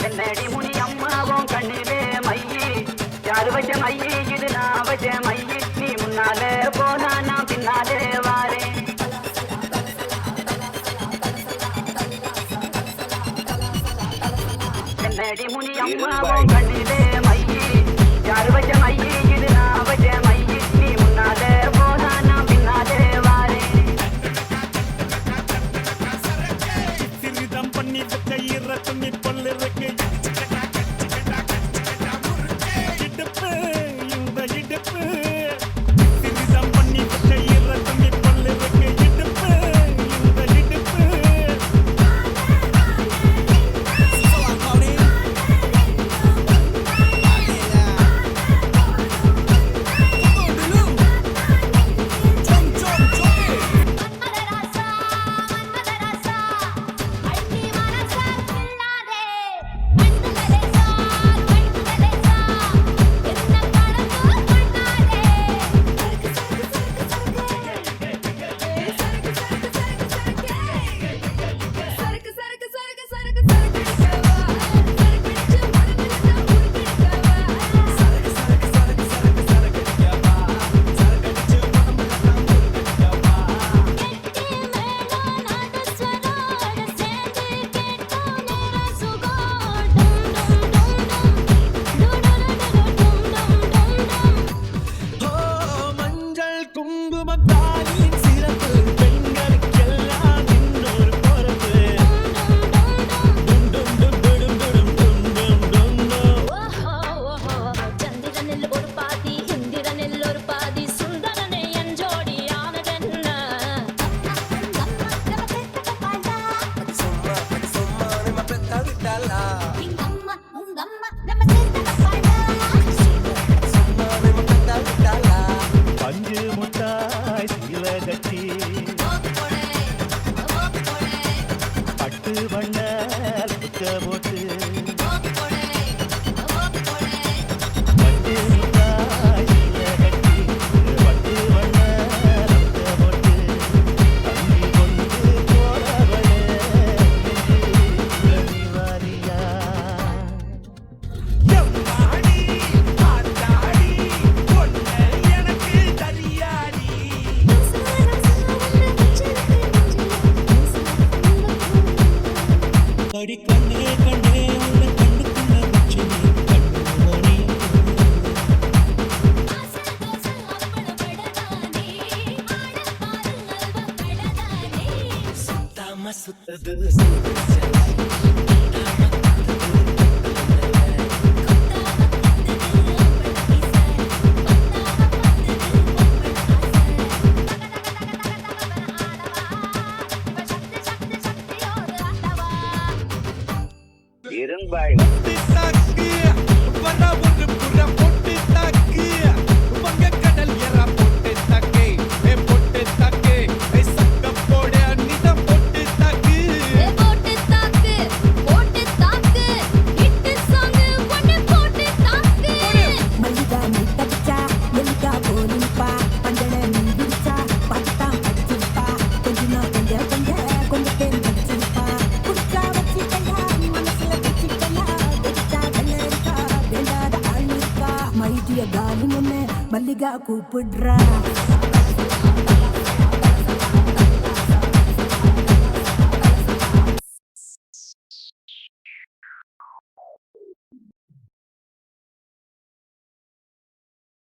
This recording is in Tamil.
என்னடி முனி அம்மாவும் கண்ணிலே மையி யாரு வச்ச மையி இது நான் வச்ச மையி நீ முன்னாலே போனா நான் பின்னாலே வாரேன் என்னடி முனி அம்மாவும் கண்ணிலே மையி யாரு வச்ச மையி இது நான் வச்ச மையி நீ முன்னாலே போனா நான் பின்னாலே வாரேன் சிறிதம் பண்ணி வச்ச ஈர துணி பல்லிருக்கு இடுப்பு இந்த இடுப்பு சிறிதம் பண்ணி வச்ச ஈர துணி பல்லிருக்கு இடுப்பு இந்த இடுப்பு பஞ்சு முட்டாய் சீலகட்டி பட்டு வண்ண புக்க போட்டு பட்டு முட்டாய் சீலகட்டி பட்டு வண்ண புக்க போட்டு தம்பி கொண்டு போறவளே வாரியா அடி கண்ணே கண்ணே உன்னை கண்ணுக்குள்ள வச்சு கண்ணு மணி சுத்தாம சுத்தது இரும்பாய் மல்லிகா கூப்பிடுறா